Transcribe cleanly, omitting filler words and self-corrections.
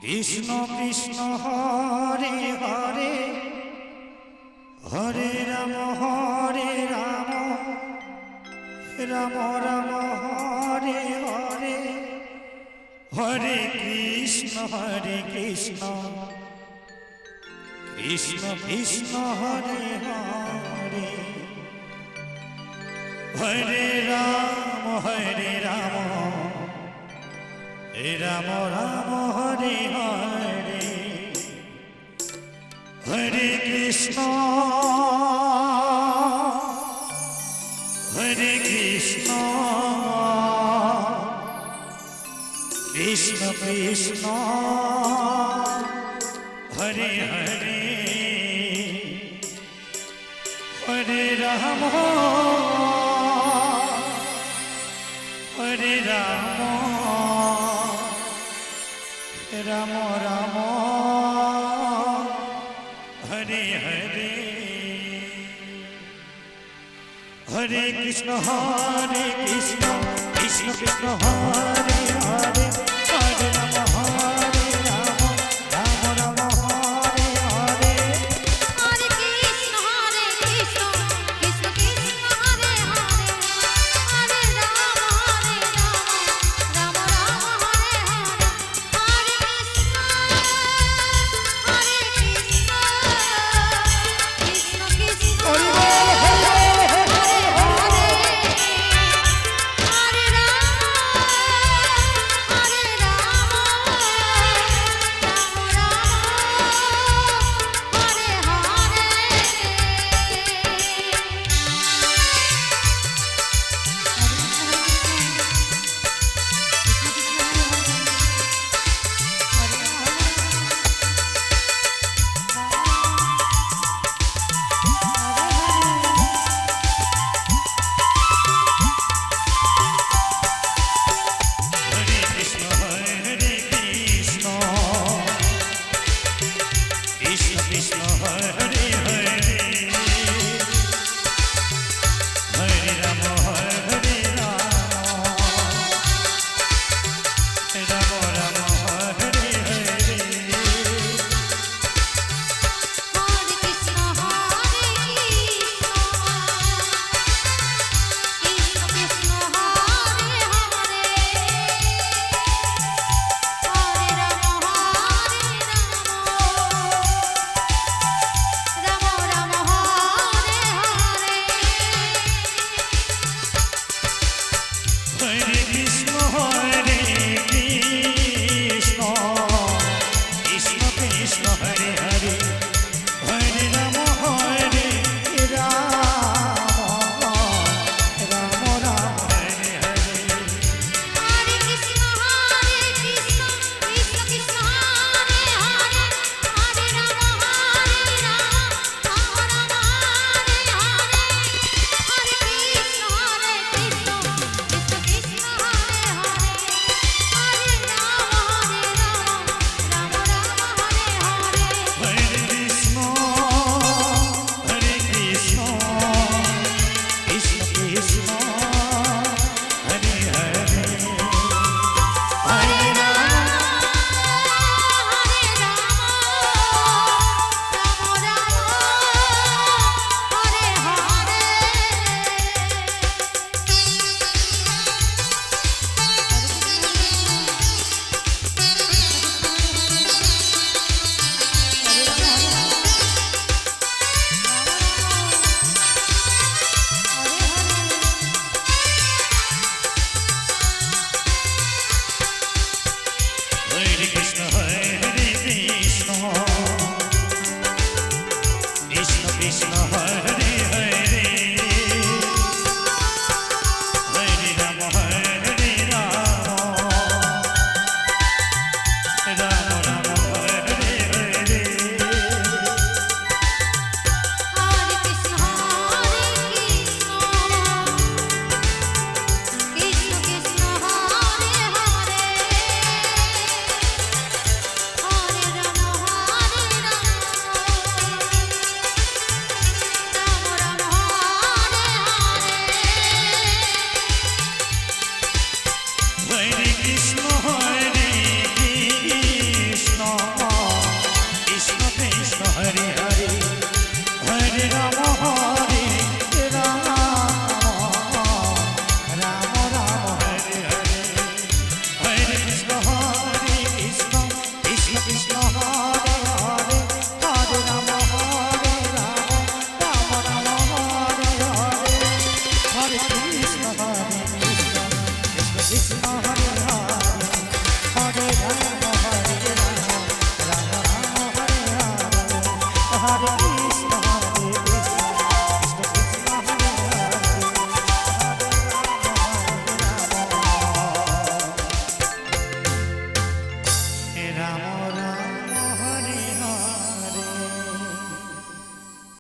Krishna Krishna Hare Hare Hare Ram Ram Ram Hare Hare Hare Krishna Krishna Krishna Hare Hare Hare Ram Ram Ram Hare Hare Hare Krishna Krishna Krishna Hare Hare Hare Ram Ram Ram Hare Hare Hare Krishna Krishna Krishna Hare Hare Hare Ram Ram Ram Hare Hare Hare Krishna Krishna Krishna Hare Hare Hare Ram Ram Ram Hare Hare Hare Krishna Krishna Hari Hare Hare Hare Ram Krishna Krishna Hare